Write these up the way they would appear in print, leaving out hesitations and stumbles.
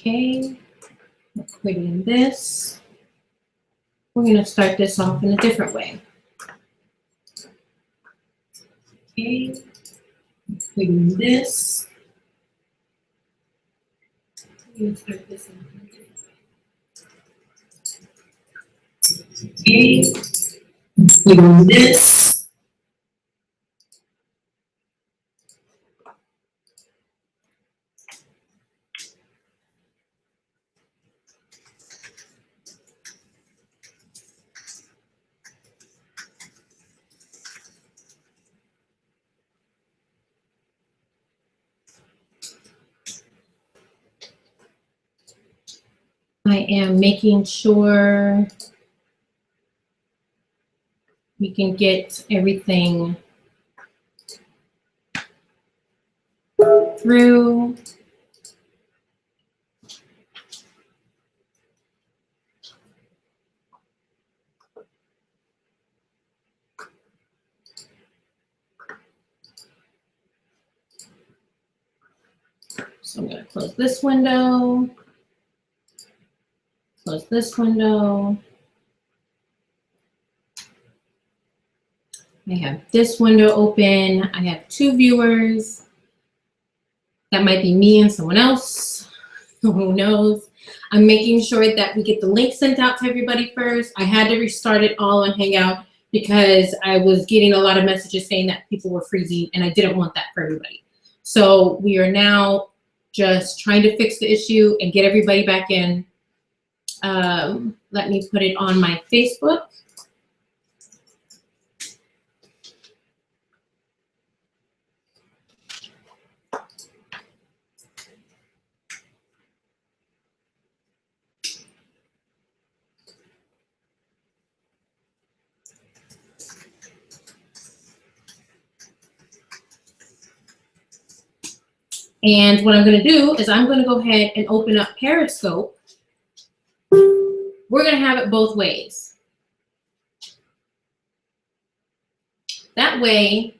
Okay, put in this. We're going to start this off in a different way. Okay, put in this. We're going to start this off in a different way. Okay, put in this. I am making sure we can get everything through. So I'm going to close this window, close this window. I have this window open. I have 2 viewers. That might be me and someone else. Who knows? I'm making sure that we get the link sent out to everybody first. I had to restart it all on Hangout because I was getting a lot of messages saying that people were freezing, and I didn't want that for everybody. So we are now just trying to fix the issue and get everybody back in. Let me put it on my Facebook. And what I'm going to do is I'm going to go ahead and open up Periscope. We're going to have it both ways. That way,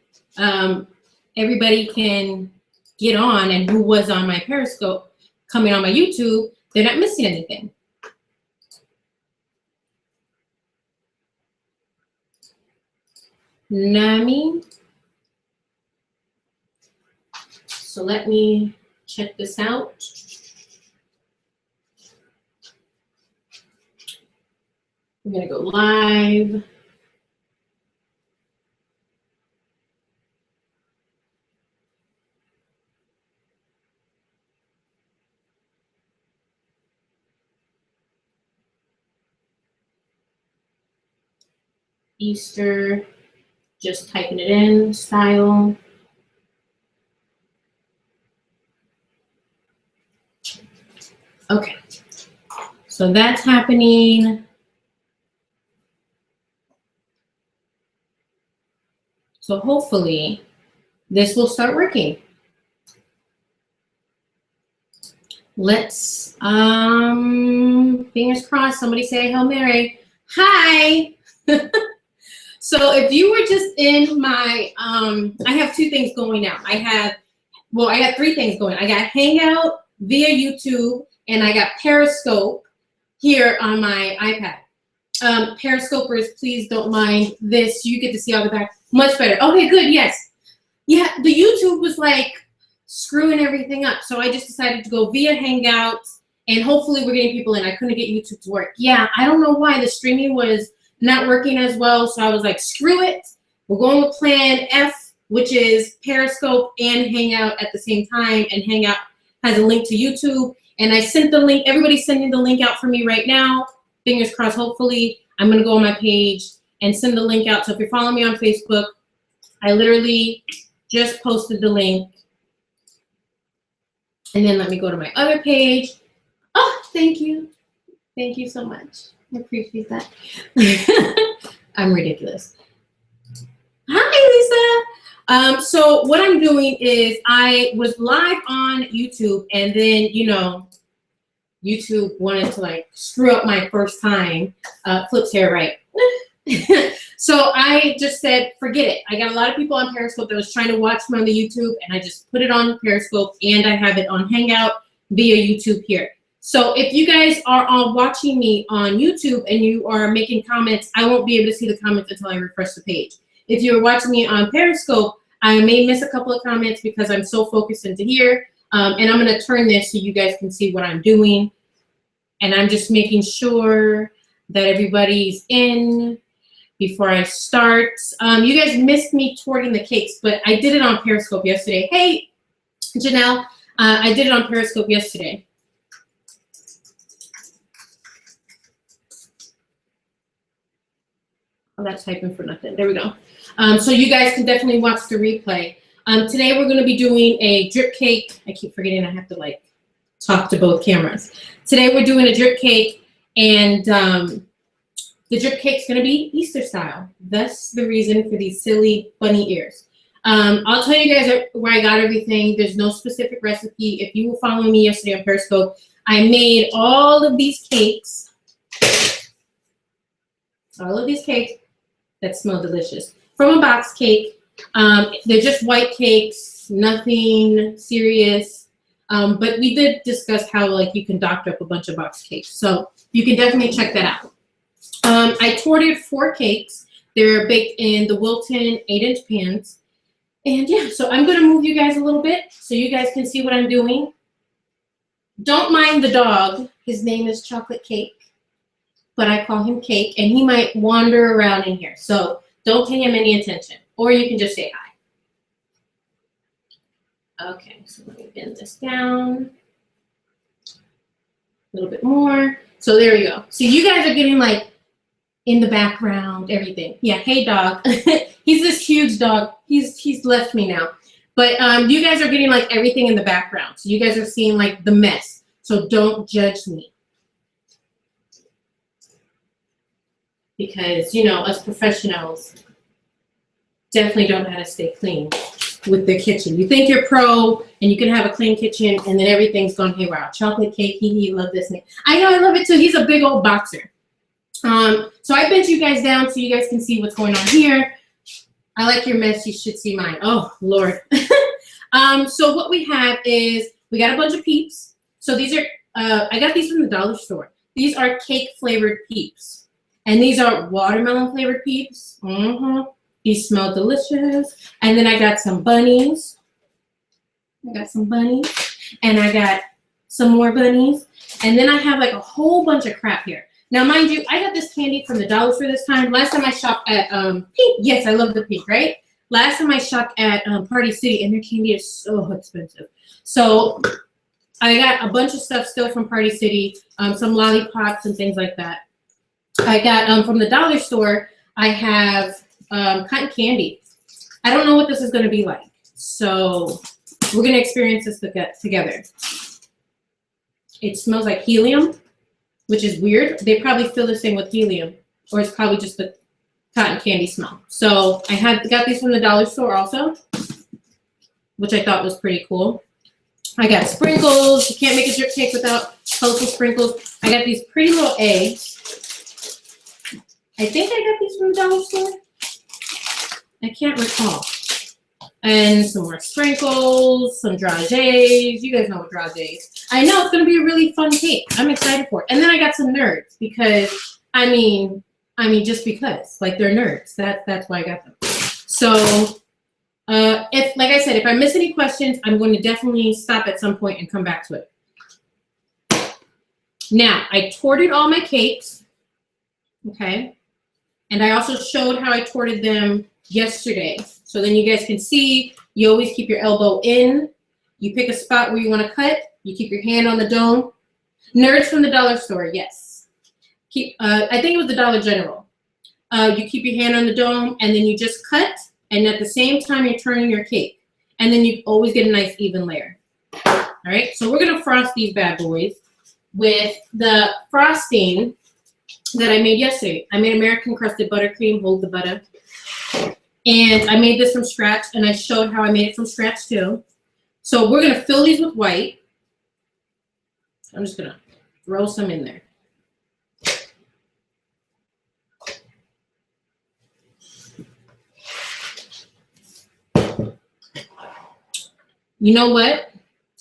everybody can get on, and who was on my Periscope coming on my YouTube, they're not missing anything. Nami. So let me check this out. I'm going to go live. Easter, just typing it in, style. Okay, so that's happening. So hopefully this will start working. Let's, fingers crossed, somebody say Hail Mary. Hi. So if you were just in my, I have 2 things going now. I have 3 things going. I got Hangout via YouTube, and I got Periscope here on my iPad. Periscopers, please don't mind this. You get to see all the back. Much better. Okay, good, yes. Yeah, the YouTube was like screwing everything up. So I just decided to go via Hangout, and hopefully we're getting people in. I couldn't get YouTube to work. Yeah, I don't know why the streaming was not working as well. So I was like, screw it. We're going with plan F, which is Periscope and Hangout at the same time. And Hangout has a link to YouTube. And I sent the link. Everybody's sending the link out for me right now. Fingers crossed, hopefully. I'm going to go on my page and send the link out. So if you're following me on Facebook, I literally just posted the link. And then let me go to my other page. Oh, thank you. Thank you so much. I appreciate that. I'm ridiculous. Hi, Lisa. So what I'm doing is I was live on YouTube, and then, you know, YouTube wanted to like screw up my first time. Flip's hair, right? So I just said, forget it. I got a lot of people on Periscope that was trying to watch me on the YouTube, and I just put it on Periscope, and I have it on Hangout via YouTube here. So if you guys are all watching me on YouTube and you are making comments, I won't be able to see the comments until I refresh the page. If you're watching me on Periscope, I may miss a couple of comments because I'm so focused into here. And I'm going to turn this so you guys can see what I'm doing. And I'm just making sure that everybody's in before I start. You guys missed me torting the cakes, but I did it on Periscope yesterday. Hey, Janelle, I did it on Periscope yesterday. I'm not typing for nothing. There we go. So you guys can definitely watch the replay. Today we're going to be doing a drip cake. I keep forgetting I have to like talk to both cameras. Today we're doing a drip cake, and the drip cake's going to be Easter style. That's the reason for these silly bunny ears. I'll tell you guys where I got everything. There's no specific recipe. If you were following me yesterday on Periscope, I made all of these cakes. All of these cakes that smell delicious from a box cake. They're just white cakes, nothing serious. But we did discuss how like you can doctor up a bunch of box cakes. So you can definitely check that out. I torted 4 cakes. They're baked in the Wilton 8-inch pans. And yeah, so I'm gonna move you guys a little bit so you guys can see what I'm doing. Don't mind the dog. His name is Chocolate Cake, but I call him Cake, and he might wander around in here. So don't pay him any attention, or you can just say hi. Okay, so let me bend this down a little bit more. So there we go. So you guys are getting like in the background, everything. Yeah, hey dog. He's this huge dog. He's left me now. But you guys are getting like everything in the background. So you guys are seeing like the mess. So don't judge me. Because, you know, us professionals definitely don't know how to stay clean with the kitchen. You think you're pro and you can have a clean kitchen and then everything's gone haywire. Chocolate Cake, he love this name. I know, I love it too. He's a big old boxer. So I bent you guys down so you guys can see what's going on here. I like your mess. You should see mine. Oh, Lord. So what we have is we got a bunch of Peeps. So these are, I got these from the dollar store. These are cake flavored Peeps. And these are watermelon flavored Peeps. These smell delicious. And then I got some bunnies. I got some bunnies. And I got some more bunnies. And then I have like a whole bunch of crap here. Now, mind you, I got this candy from the dollar store this time. Last time I shopped at Pink. Yes, I love the pink, right? Last time I shopped at Party City, and their candy is so expensive. So I got a bunch of stuff still from Party City, some lollipops and things like that. I got from the dollar store, I have cotton candy. I don't know what this is going to be like. So we're going to experience this together. It smells like helium, which is weird. They probably fill this thing with helium, or it's probably just the cotton candy smell. So I got these from the dollar store also, which I thought was pretty cool. I got sprinkles. You can't make a drip cake without colorful sprinkles. I got these pretty little eggs. I think I got these from the dollar store. I can't recall. And some more sprinkles, some dragées. You guys know what dragées. I know it's going to be a really fun cake. I'm excited for it. And then I got some nerds because, I mean, just because. Like, they're nerds. That's why I got them. So, if, like I said, if I miss any questions, I'm going to definitely stop at some point and come back to it. Now, I torted all my cakes. Okay. And I also showed how I torted them yesterday. So then you guys can see, you always keep your elbow in. You pick a spot where you want to cut. You keep your hand on the dome. Nerds from the dollar store, yes. I think it was the Dollar General. You keep your hand on the dome, and then you just cut, and at the same time, you're turning your cake. And then you always get a nice even layer. All right, so we're going to frost these bad boys with the frosting that I made yesterday. I made American crusted buttercream, hold the butter. And I made this from scratch, and I showed how I made it from scratch too. So we're going to fill these with white. I'm just going to throw some in there. You know what?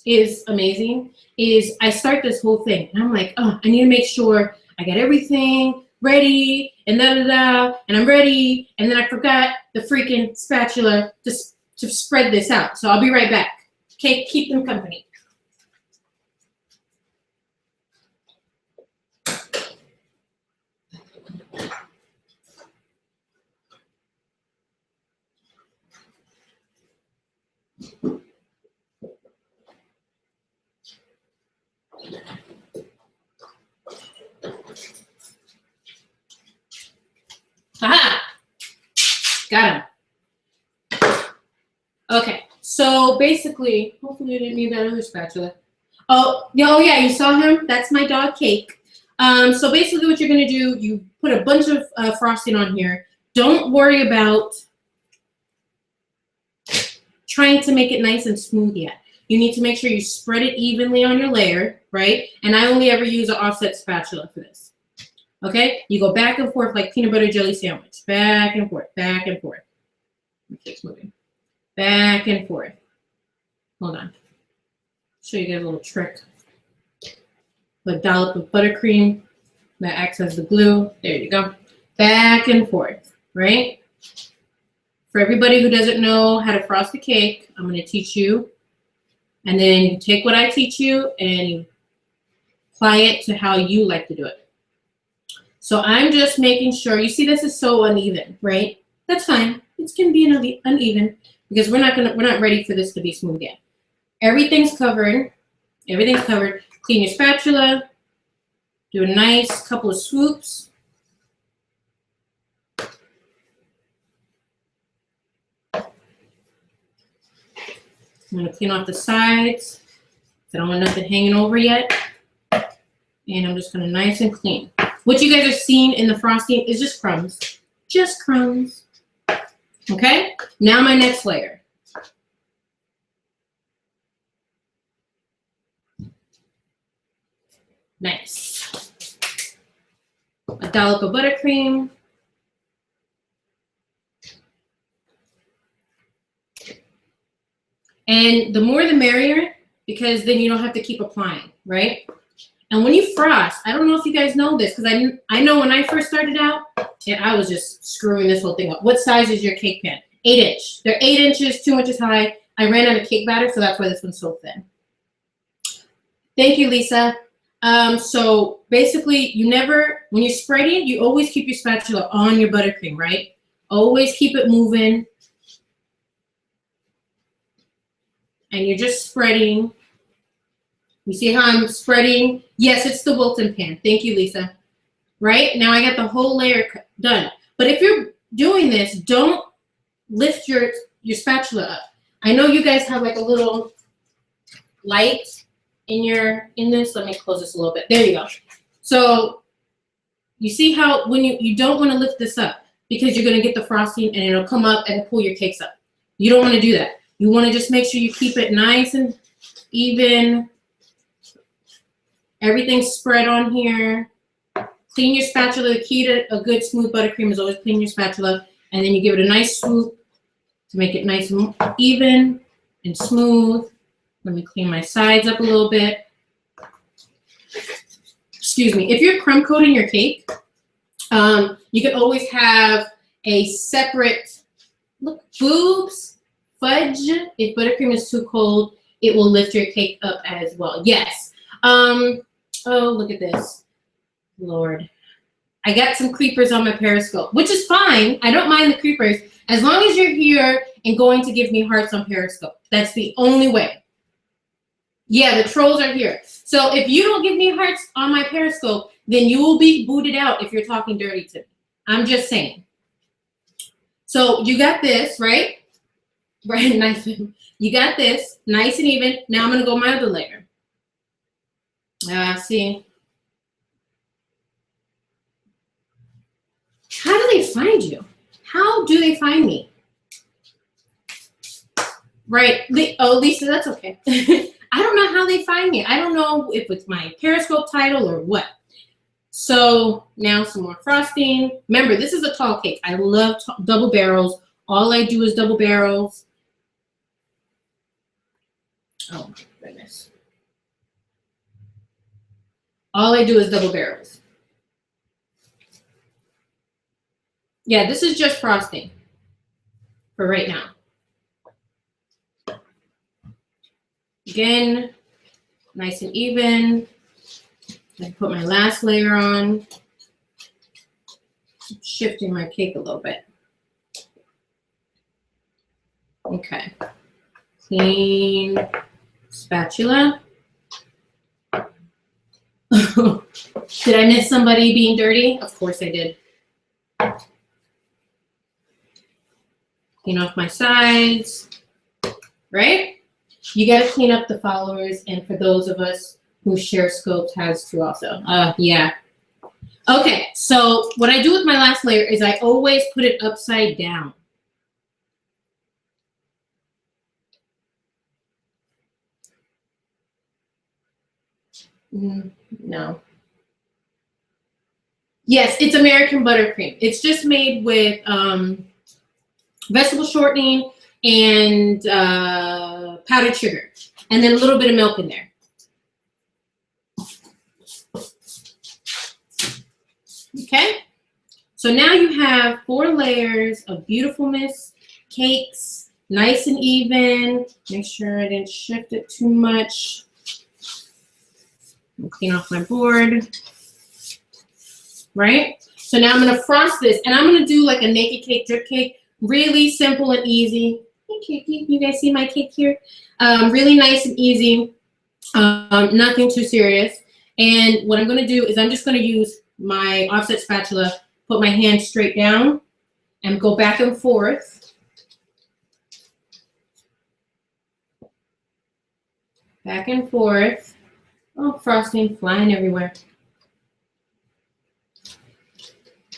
is amazing is I start this whole thing and I'm like, oh, I need to make sure I got everything ready and and I'm ready, and then I forgot the freaking spatula to spread this out. So I'll be right back. Okay, keep them company. Haha! Got him. Okay, so basically, hopefully you didn't need that other spatula. Oh yeah, you saw him? That's my dog Cake. So basically what you're gonna do, you put a bunch of frosting on here. Don't worry about trying to make it nice and smooth yet. You need to make sure you spread it evenly on your layer, right? And I only ever use an offset spatula for this. Okay, you go back and forth like peanut butter jelly sandwich. Back and forth, back and forth. It's moving. Back and forth. Hold on. Show you guys a little trick. A dollop of buttercream that acts as the glue. There you go. Back and forth, right? For everybody who doesn't know how to frost a cake, I'm going to teach you. And then you take what I teach you and you apply it to how you like to do it. So I'm just making sure, you see this is so uneven, right? That's fine. It's going to be uneven because we're not ready for this to be smooth yet. Everything's covered. Everything's covered. Clean your spatula. Do a nice couple of swoops. I'm going to clean off the sides. I don't want nothing hanging over yet. And I'm just going to nice and clean. What you guys are seeing in the frosting is just crumbs. Just crumbs. Okay? Now my next layer. Nice. A dollop of buttercream. And the more the merrier, because then you don't have to keep applying, right? And when you frost, I don't know if you guys know this, because I know when I first started out, I was just screwing this whole thing up. What size is your cake pan? 8-inch. They're 8 inches, 2 inches high. I ran out of cake batter, so that's why this one's so thin. Thank you, Lisa. So basically, when you're spreading, you always keep your spatula on your buttercream, right? Always keep it moving. And you're just spreading. You see how I'm spreading? Yes, it's the Wilton pan. Thank you, Lisa. Right? Now I got the whole layer done. But if you're doing this, don't lift your spatula up. I know you guys have like a little light in this. Let me close this a little bit. There you go. So you see how when you don't want to lift this up because you're going to get the frosting and it'll come up and pull your cakes up. You don't want to do that. You want to just make sure you keep it nice and even. Everything's spread on here. Clean your spatula. The key to a good smooth buttercream is always clean your spatula. And then you give it a nice swoop to make it nice and even and smooth. Let me clean my sides up a little bit. Excuse me. If you're crumb coating your cake, you can always have a separate, look, boobs, fudge. If buttercream is too cold, it will lift your cake up as well. Yes. Oh, look at this. Lord. I got some creepers on my Periscope, which is fine. I don't mind the creepers as long as you're here and going to give me hearts on Periscope. That's the only way. Yeah, the trolls are here. So if you don't give me hearts on my Periscope, then you will be booted out if you're talking dirty to me. I'm just saying. So you got this, right? Right, nice. You got this, nice and even. Now I'm going to go my other layer. See. How do they find you? How do they find me? Right. Oh, Lisa, that's okay. I don't know how they find me. I don't know if it's my Periscope title or what. So now some more frosting. Remember, this is a tall cake. I love double barrels. All I do is double barrels. Oh my goodness. All I do is double barrels. Yeah, this is just frosting for right now. Again, nice and even. I put my last layer on. I'm shifting my cake a little bit. Okay. Clean spatula. Did I miss somebody being dirty? Of course I did. Clean off my sides, right? You got to clean up the followers, and for those of us who share scopes has to also. Yeah. Okay, so what I do with my last layer is I always put it upside down. No. Yes, it's American buttercream. It's just made with vegetable shortening and powdered sugar, and then a little bit of milk in there. Okay, so now you have 4 layers of beautifulness cakes, nice and even. Make sure I didn't shift it too much. Clean off my board. Right? So now I'm going to frost this, and I'm going to do like a naked cake, drip cake. Really simple and easy. Hey, you guys see my cake here? Really nice and easy. Nothing too serious. And what I'm going to do is I'm just going to use my offset spatula, put my hand straight down, and go back and forth. Back and forth. Oh, frosting flying everywhere.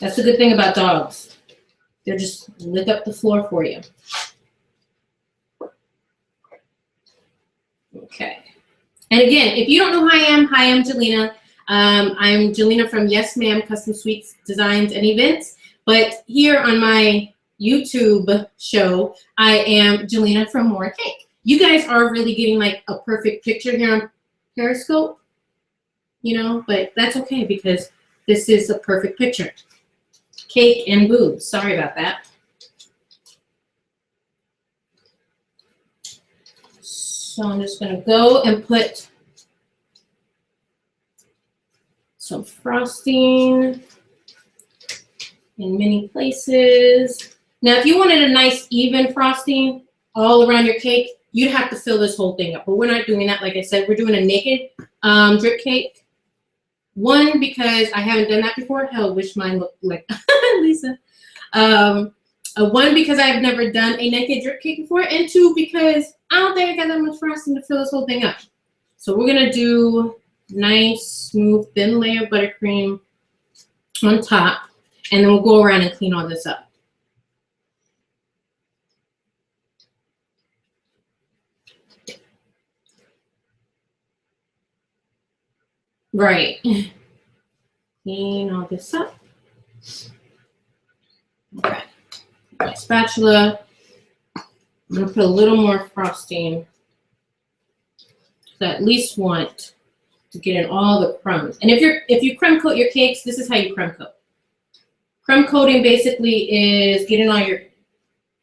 That's the good thing about dogs. They'll just lick up the floor for you. Okay. And again, if you don't know who I am, hi, I'm Jelena. I'm Jelena from Yes Ma'am Custom Sweets Designs and Events. But here on my YouTube show, I am Jelena from More Cake. You guys are really getting like a perfect picture here on Periscope, you know, but that's okay because this is a perfect picture. Cake and boobs. Sorry about that. So I'm just going to go and put some frosting in many places. Now, if you wanted a nice even frosting all around your cake, you'd have to fill this whole thing up. But we're not doing that. Like I said, we're doing a naked drip cake. One, because I haven't done that before. Hell, wish mine looked like Lisa. One, because I've never done a naked drip cake before. And 2, because I don't think I got that much frosting to fill this whole thing up. So we're going to do nice, smooth, thin layer of buttercream on top. And then we'll go around and clean all this up. Right. Clean all this up. Okay. My spatula. I'm going to put a little more frosting. So I at least want to get in all the crumbs. And if you crumb coat your cakes, this is how you crumb coat. Crumb coating basically is getting all your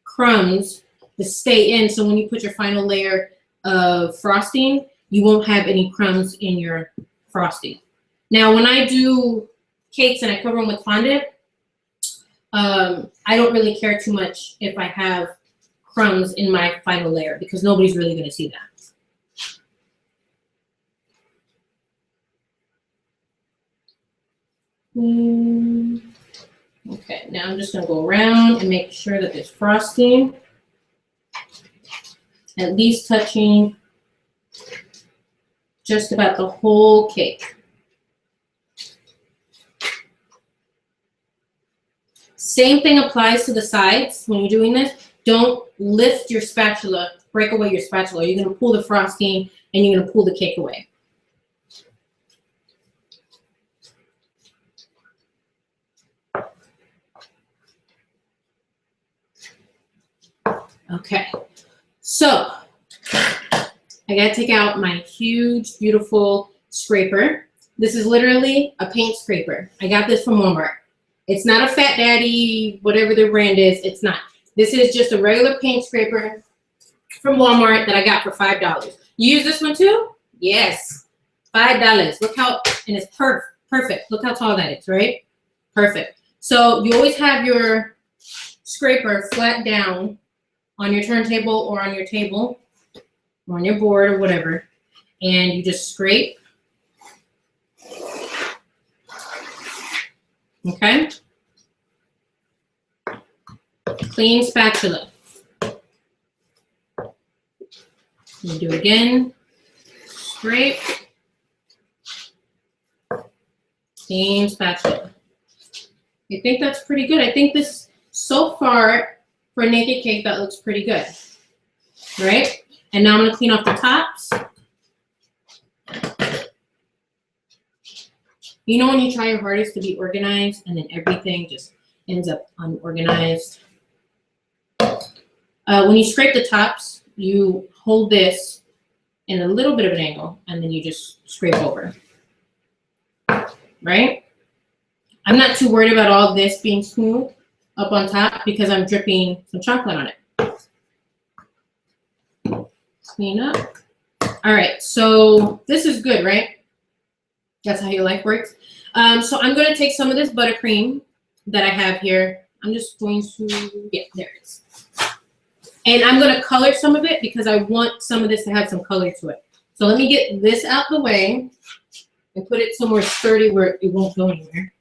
crumbs to stay in, so when you put your final layer of frosting, you won't have any crumbs in your frosting. Now, when I do cakes and I cover them with fondant, I don't really care too much if I have crumbs in my final layer because nobody's really going to see that. Okay, now I'm just going to go around and make sure that there's frosting at least touching just about the whole cake. Same thing applies to the sides when you're doing this. Don't lift your spatula, break away your spatula. You're going to pull the frosting and you're going to pull the cake away. Okay, so I gotta take out my huge, beautiful scraper. This is literally a paint scraper. I got this from Walmart. It's not a Fat Daddy, whatever the brand is. It's not. This is just a regular paint scraper from Walmart that I got for $5. You use this one too? Yes. $5. Look how, and it's perfect. Look how tall that is, right? Perfect. So you always have your scraper flat down on your turntable or on your table or on your board or whatever. And you just scrape. Okay? Clean spatula. You do it again. Scrape. Clean spatula. I think that's pretty good. I think this, so far, for a naked cake, that looks pretty good. Right? And now I'm going to clean off the tops. You know when you try your hardest to be organized and then everything just ends up unorganized? When you scrape the tops, you hold this in a little bit of an angle and then you just scrape over. Right? I'm not too worried about all this being smooth up on top because I'm dripping some chocolate on it. Clean up. All right, so this is good, right? That's how your life works. So I'm going to take some of this buttercream that I have here. I'm just going to, yeah, there it is. And I'm going to color some of it because I want some of this to have some color to it. So let me get this out the way and put it somewhere sturdy where it won't go anywhere.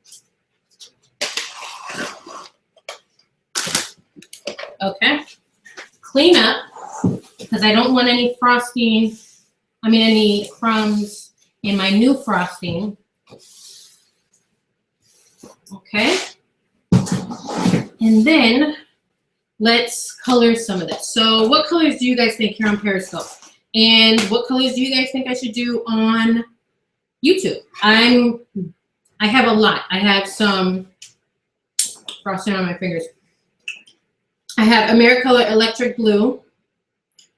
Okay. Clean up because I don't want any frosting, any crumbs in my new frosting. Okay. And then let's color some of this. So what colors do you guys think here on Periscope? And what colors do you guys think I should do on YouTube? I have a lot. I have some frosting on my fingers. I have Americolor Electric Blue,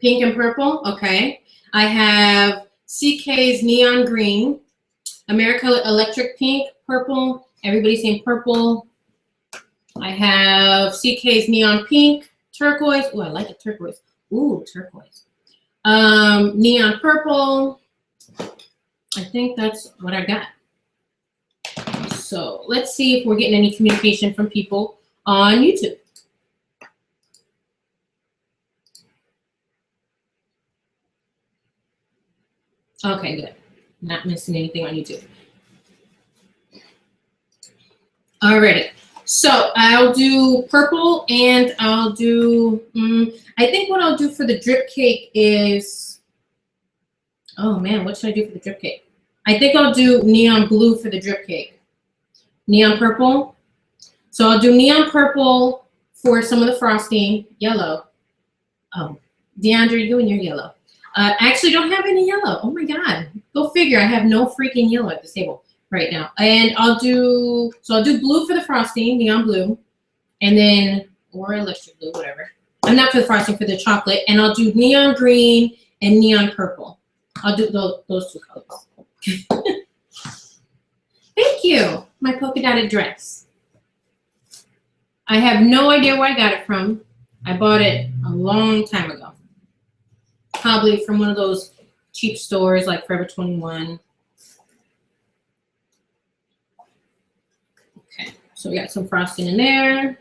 pink and purple. Okay. I have CK's Neon Green, Americolor Electric Pink, purple. Everybody's saying purple. I have CK's Neon Pink, turquoise. Oh, I like the turquoise. Ooh, turquoise. Neon Purple. I think that's what I got. So let's see if we're getting any communication from people on YouTube. Okay, good. Not missing anything on YouTube. Alrighty. So I'll do purple and I'll do, I think what I'll do for the drip cake is, oh man, what should I do for the drip cake? I think I'll do neon blue for the drip cake. Neon purple. So I'll do neon purple for some of the frosting. Yellow. Oh, DeAndre, you and your yellow. I actually don't have any yellow. Oh my God. Go figure. I have no freaking yellow at this table right now. And I'll do blue for the frosting, neon blue, and then, or electric blue, whatever. I'm not for the frosting, for the chocolate. And I'll do neon green and neon purple. I'll do those two colors. Thank you. My polka dotted dress. I have no idea where I got it from. I bought it a long time ago. Probably from one of those cheap stores like Forever 21. Okay, so we got some frosting in there.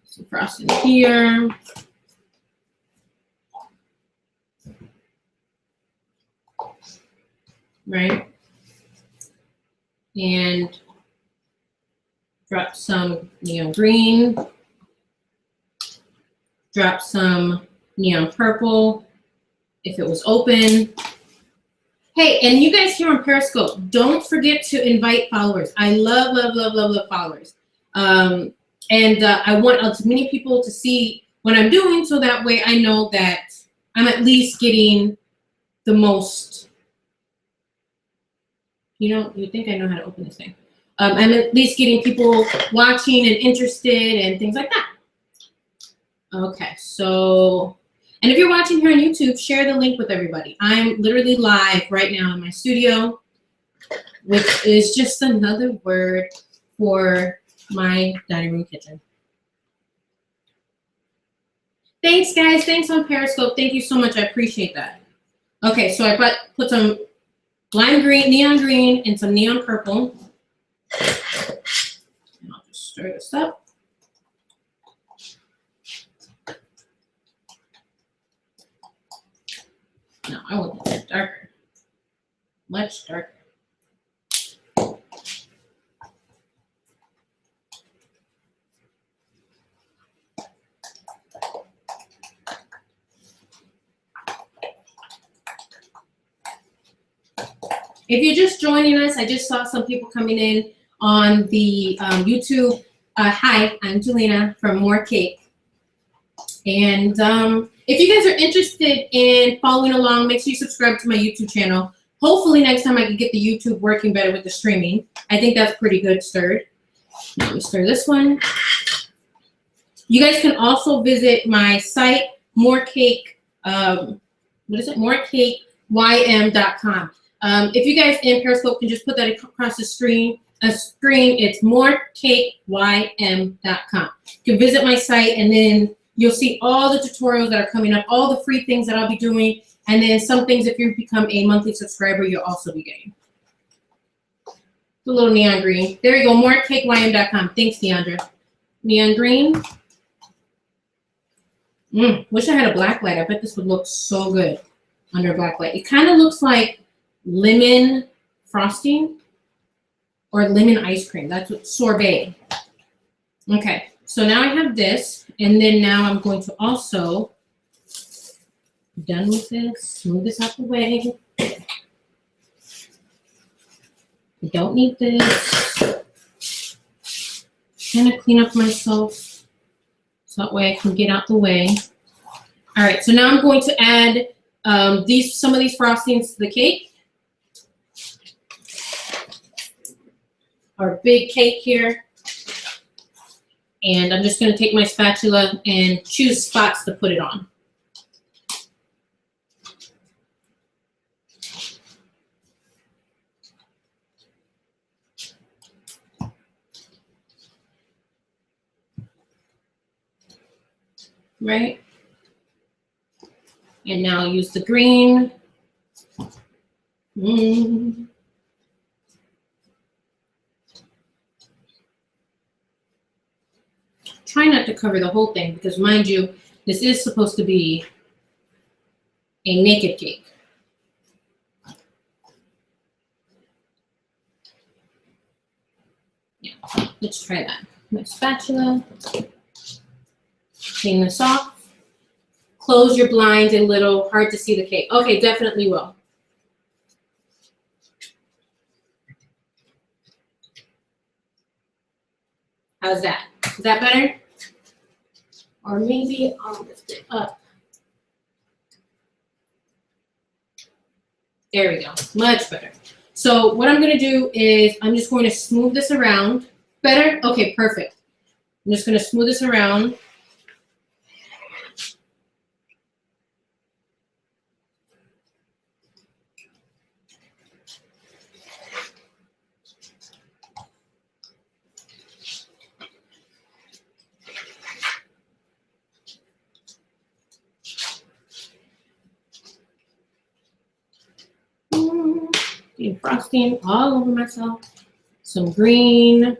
Some frosting here. Right? And drop some neon green. Drop some neon purple if it was open. Hey, and you guys here on Periscope, don't forget to invite followers. I love, love, love, love, love followers. I want as many people to see what I'm doing so that way I know that I'm at least getting the most, you think I know how to open this thing. I'm at least getting people watching and interested and things like that. Okay, so, and if you're watching here on YouTube, share the link with everybody. I'm literally live right now in my studio, which is just another word for my dining room kitchen. Thanks, guys. Thanks on Periscope. Thank you so much. I appreciate that. Okay, so I put some lime green, neon green, and some neon purple. And I'll just stir this up. No, I want it darker. Much darker. If you're just joining us, I just saw some people coming in on the YouTube. Hi, I'm Jelena from More Cake. And if you guys are interested in following along, make sure you subscribe to my YouTube channel. Hopefully next time I can get the YouTube working better with the streaming. I think that's pretty good stirred. Let me stir this one. You guys can also visit my site, Morecake, morecakeym.com. If you guys in Periscope can just put that across the screen, it's morecakeym.com. You can visit my site, and then you'll see all the tutorials that are coming up, all the free things that I'll be doing, and then some things if you become a monthly subscriber, you'll also be getting. The little neon green. There you go, morecakeym.com. Thanks, Deandra. Neon green. Wish I had a black light. I bet this would look so good under a black light. It kind of looks like lemon frosting or lemon ice cream. That's what sorbet. Okay, so now I have this, and then now I'm going to also, done with this, move this out the way. I don't need this. Kind of clean up myself so that way I can get out the way. All right, so now I'm going to add some of these frostings to the cake. Our big cake here. And I'm just going to take my spatula and choose spots to put it on. Right? And now I'll use the green. Try not to cover the whole thing because, mind you, this is supposed to be a naked cake. Yeah, let's try that. My spatula. Clean this off. Close your blinds a little. Hard to see the cake. Okay, definitely will. How's that? Is that better? Or maybe I'll lift it up. There we go. Much better. So what I'm going to do is I'm just going to smooth this around. Better? Okay, perfect. I'm just going to smooth this around. And frosting all over myself. Some green.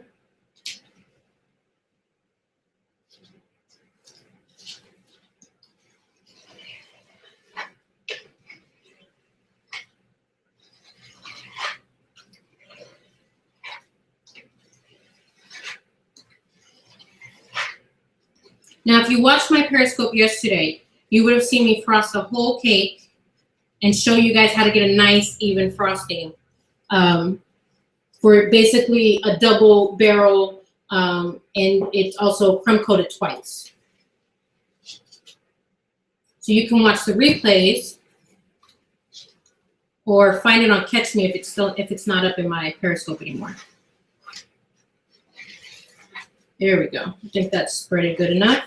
Now, if you watched my Periscope yesterday, you would have seen me frost the whole cake and show you guys how to get a nice, even frosting for basically a double barrel, and it's also crumb coated twice. So you can watch the replays or find it on Catch Me if it's not up in my Periscope anymore. There we go. I think that's spreaded good enough.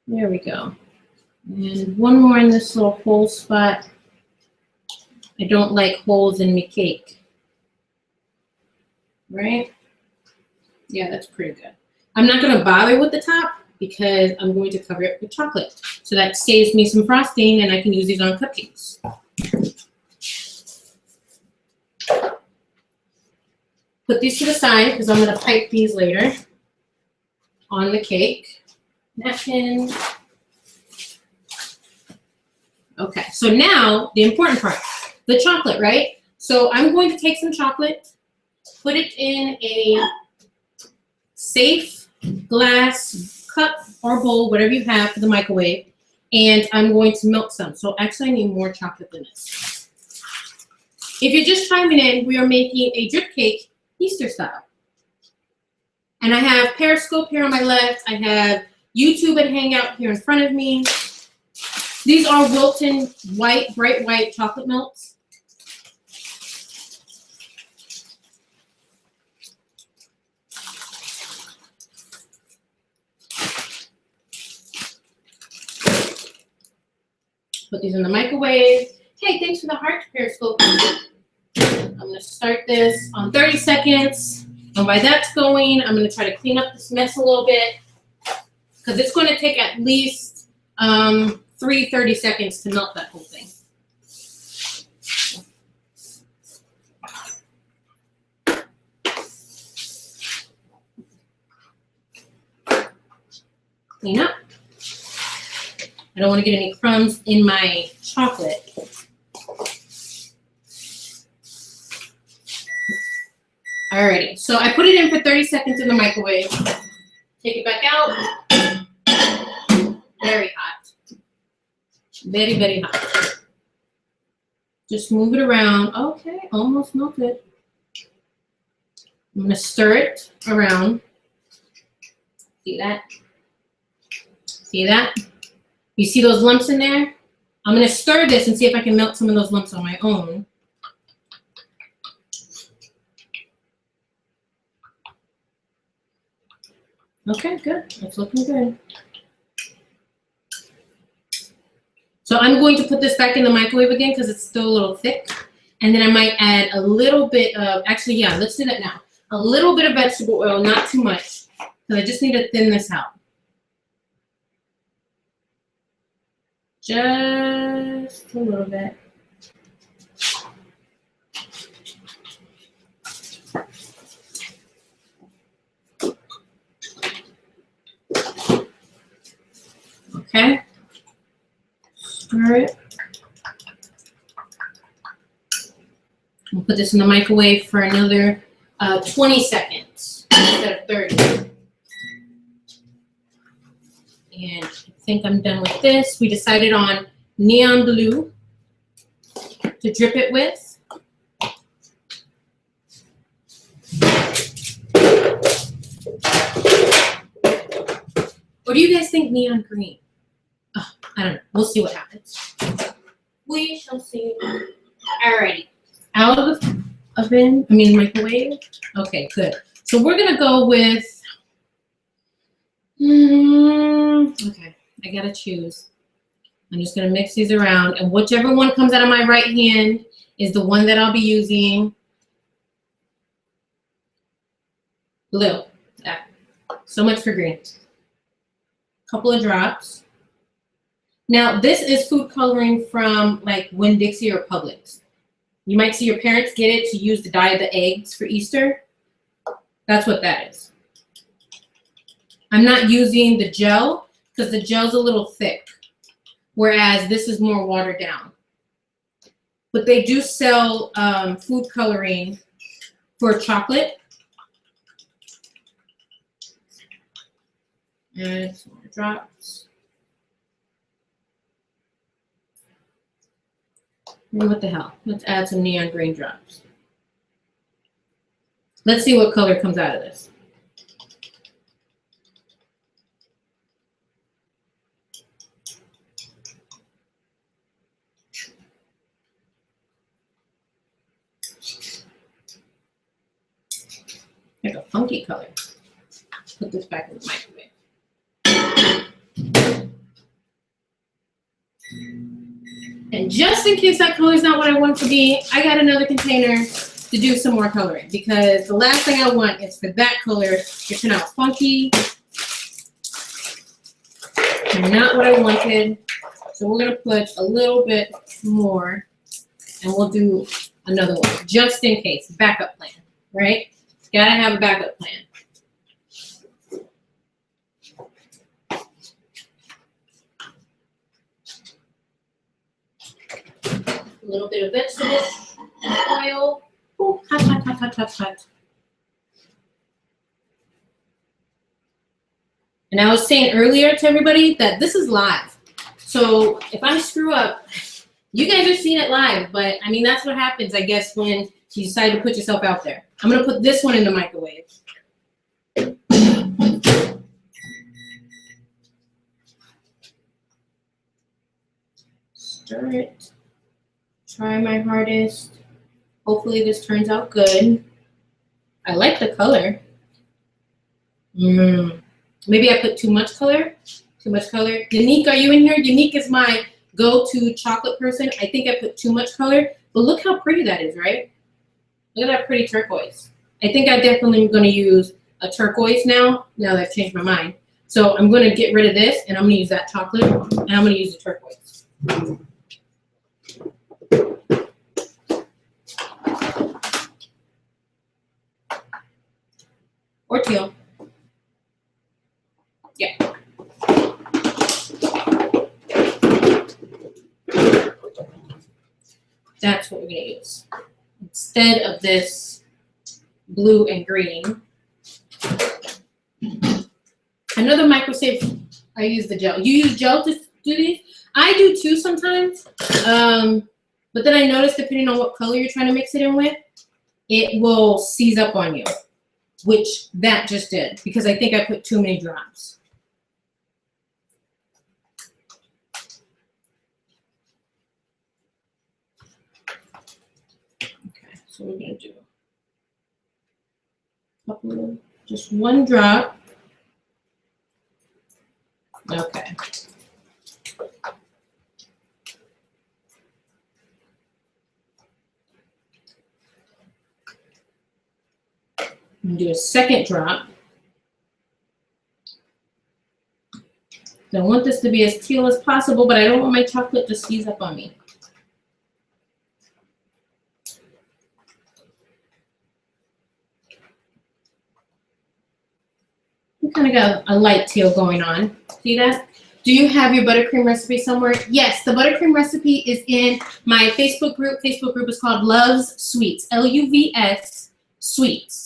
There we go. And one more in this little hole spot. I don't like holes in my cake. Right? Yeah, that's pretty good. I'm not going to bother with the top because I'm going to cover it with chocolate. So that saves me some frosting and I can use these on cupcakes. Put these to the side because I'm going to pipe these later on the cake. Napkin. Okay, so now the important part, the chocolate, right? So I'm going to take some chocolate, put it in a safe glass cup or bowl, whatever you have for the microwave, and I'm going to melt some. So actually I need more chocolate than this. If you're just chiming in, we are making a drip cake Easter style. And I have Periscope here on my left. I have YouTube and Hangout here in front of me. These are Wilton white, bright white chocolate melts. Put these in the microwave. Hey, thanks for the heart, Periscope. I'm gonna start this on 30 seconds. And while that's going, I'm gonna try to clean up this mess a little bit because it's gonna take at least 30 seconds to melt that whole thing. Clean up. I don't want to get any crumbs in my chocolate. Alrighty, so I put it in for 30 seconds in the microwave. Take it back out. Very hot. Very, very hot. Just move it around. Okay, almost melted. I'm gonna stir it around. See that? See that? You see those lumps in there? I'm gonna stir this and see if I can melt some of those lumps on my own. Okay, good. It's looking good. So I'm going to put this back in the microwave again because it's still a little thick. And then I might add a little bit of, actually, yeah, let's do that now. A little bit of vegetable oil, not too much, because I just need to thin this out. Just a little bit. Okay. Stir it. We'll put this in the microwave for another 20 seconds instead of 30. And I think I'm done with this. We decided on neon blue to drip it with. Or do you guys think neon green? Oh, I don't know. We'll see what happens. We shall see. Alrighty. Out of the oven, microwave. Okay, good. So we're gonna go with, okay, I gotta choose. I'm just gonna mix these around, and whichever one comes out of my right hand is the one that I'll be using. Blue. Yeah. So much for green. Couple of drops. Now, this is food coloring from like Winn-Dixie or Publix. You might see your parents get it to use to dye the eggs for Easter. That's what that is. I'm not using the gel because the gel's a little thick, whereas this is more watered down. But they do sell food coloring for chocolate. And some more drops. And what the hell? Let's add some neon green drops. Let's see what color comes out of this. Like a funky color. Put this back in the microwave. And just in case that color is not what I want it to be, I got another container to do some more coloring, because the last thing I want is for that color to turn out funky. Not what I wanted. So we're gonna put a little bit more, and we'll do another one just in case. Backup plan, right? Gotta have a backup plan. A little bit of vegetable oil. Ooh, hot, hot, hot, hot, hot, hot. And I was saying earlier to everybody that this is live. So if I screw up, you guys are seeing it live, but I mean, that's what happens, I guess, when you decide to put yourself out there. I'm gonna put this one in the microwave. Stir it. Try my hardest. Hopefully this turns out good. I like the color. Maybe I put too much color. Too much color. Unique, are you in here? Unique is my go-to chocolate person. I think I put too much color, but look how pretty that is, right? Look at that pretty turquoise. I think I definitely am going to use a turquoise now that I've changed my mind. So I'm going to get rid of this, and I'm going to use that chocolate, and I'm going to use the turquoise. Or teal. Yeah. That's what we're going to use. Instead of this blue and green. Another microsave, I use the gel. You use gel to do these? I do too sometimes. But then I notice depending on what color you're trying to mix it in with, it will seize up on you, which that just did, because I think I put too many drops. Okay, so we're gonna do a couple of, just one drop. Okay. I'm gonna do a second drop. I want this to be as teal as possible, but I don't want my chocolate to seize up on me. We kind of got a light teal going on. See that? Do you have your buttercream recipe somewhere? Yes, the buttercream recipe is in my Facebook group. Facebook group is called Loves Sweets. L-U-V-S Sweets.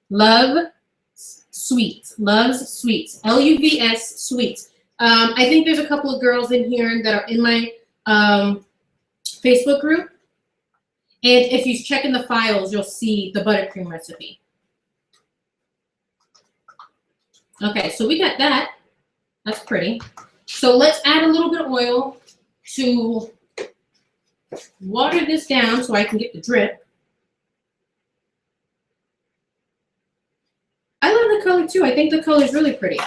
Love Sweets. Loves Sweets. L-U-V-S Sweets. I think there's a couple of girls in here that are in my Facebook group. And if you check in the files, you'll see the buttercream recipe. Okay, so we got that. That's pretty. So let's add a little bit of oil to water this down so I can get the drip. I love the color too. I think the color is really pretty.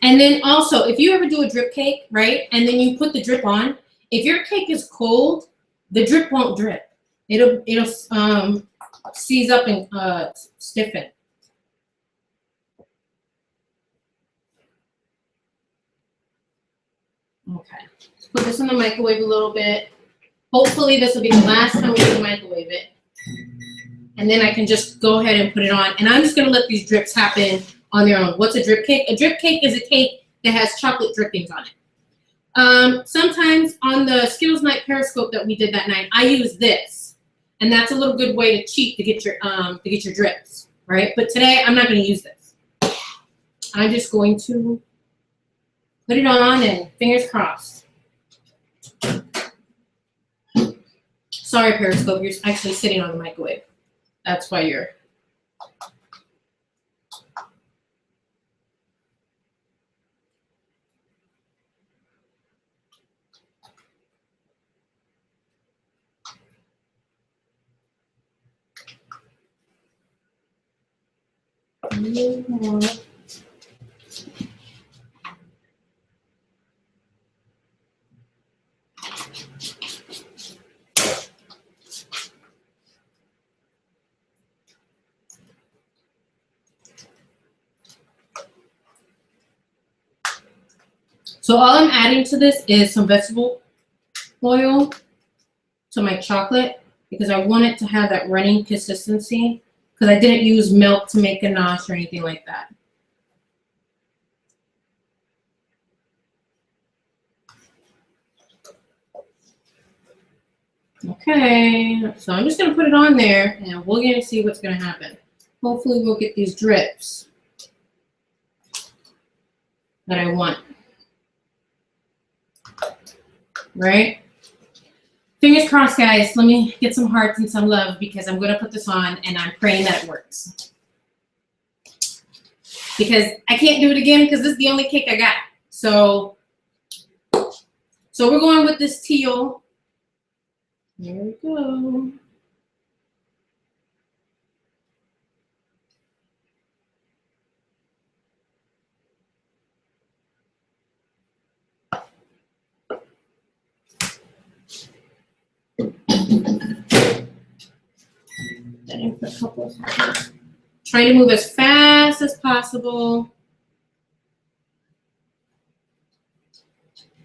And then also, if you ever do a drip cake, right, and then you put the drip on, if your cake is cold, the drip won't drip. It'll seize up and stiffen. Okay, let's put this in the microwave a little bit. Hopefully this will be the last time we microwave it. And then I can just go ahead and put it on. And I'm just gonna let these drips happen on their own. What's a drip cake? A drip cake is a cake that has chocolate drippings on it. Sometimes on the Skittles Night Periscope that we did that night, I use this. And that's a little good way to cheat to get your drips, right? But today I'm not going to use this. I'm just going to put it on and fingers crossed. Sorry, Periscope, you're actually sitting on the microwave. That's why you're. A little more. So all I'm adding to this is some vegetable oil to my chocolate because I want it to have that running consistency because I didn't use milk to make ganache or anything like that. Okay, so I'm just gonna put it on there and we're gonna see what's gonna happen. Hopefully we'll get these drips that I want. Right? Fingers crossed, guys. Let me get some hearts and some love because I'm gonna put this on and I'm praying that it works. Because I can't do it again because this is the only cake I got. So we're going with this teal. There we go. A couple of seconds. Trying to move as fast as possible.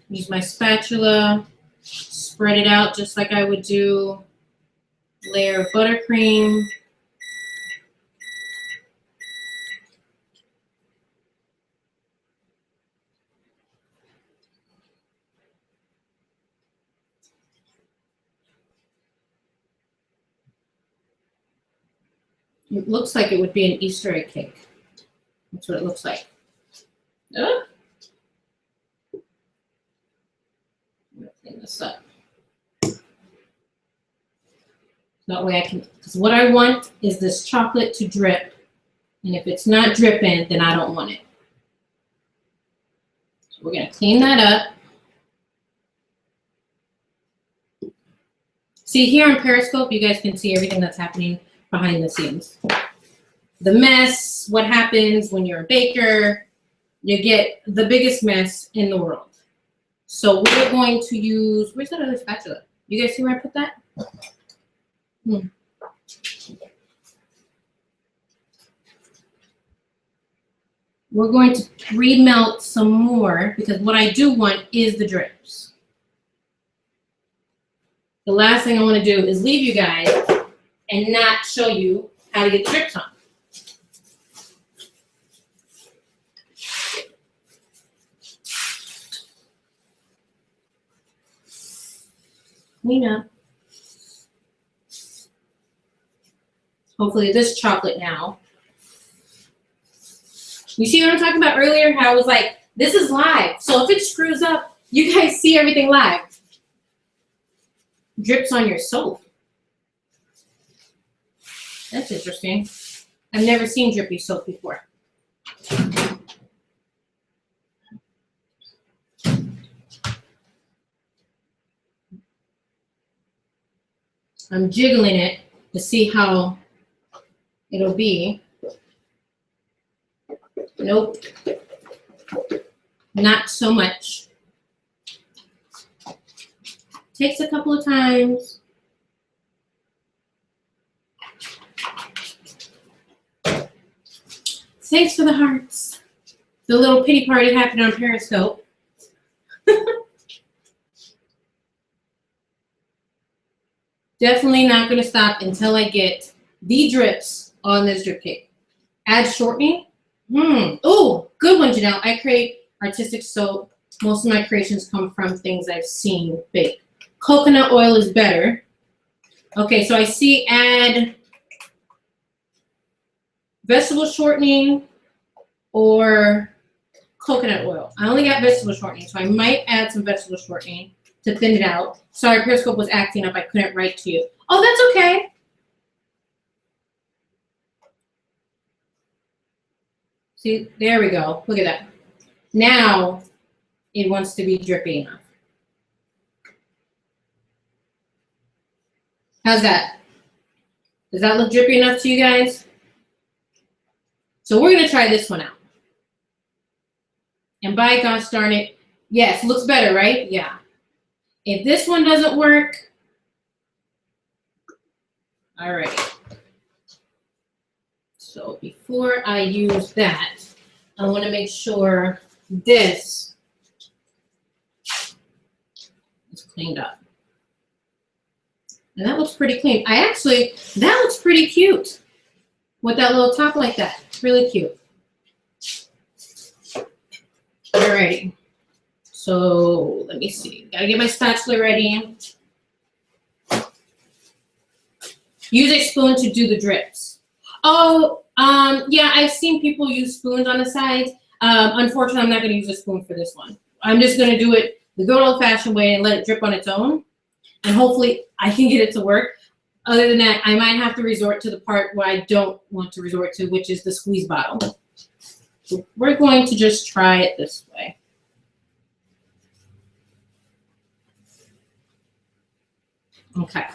Use my spatula. Spread it out just like I would do a layer of buttercream. It looks like it would be an Easter egg cake. That's what it looks like. I'm gonna clean this up. That way I can, because what I want is this chocolate to drip. And if it's not dripping, then I don't want it. So we're gonna clean that up. See here on Periscope, you guys can see everything that's happening behind the scenes. The mess, what happens when you're a baker, you get the biggest mess in the world. So we're going to use, where's that other spatula? You guys see where I put that? We're going to pre-melt some more because what I do want is the drips. The last thing I want to do is leave you guys and not show you how to get the drips on. Clean up. Hopefully this chocolate now. You see what I'm talking about earlier? How I was like, this is live. So if it screws up, you guys see everything live. Drips on your soap. That's interesting. I've never seen drippy soap before. I'm jiggling it to see how it'll be. Nope. Not so much. Takes a couple of times. Thanks for the hearts. The little pity party happened on Periscope. Definitely not going to stop until I get the drips on this drip cake. Add shortening. Oh, good one, Janelle. I create artistic soap. Most of my creations come from things I've seen bake. Coconut oil is better. Okay, so I see add vegetable shortening or coconut oil. I only got vegetable shortening, so I might add some vegetable shortening to thin it out. Sorry, Periscope was acting up. I couldn't write to you. Oh, that's okay. See, there we go. Look at that. Now it wants to be drippy enough. How's that? Does that look drippy enough to you guys? So we're going to try this one out. And by gosh darn it, yes, looks better, right? Yeah. If this one doesn't work, all right. So before I use that, I want to make sure this is cleaned up. And that looks pretty clean. That looks pretty cute with that little top like that. Really cute. Alrighty. So let me see. Gotta get my spatula ready. Use a spoon to do the drips. Oh, yeah, I've seen people use spoons on the sides. Unfortunately, I'm not gonna use a spoon for this one. I'm just gonna do it the good old-fashioned way and let it drip on its own. And hopefully I can get it to work. Other than that, I might have to resort to the part where I don't want to resort to, which is the squeeze bottle. So we're going to just try it this way. Okay.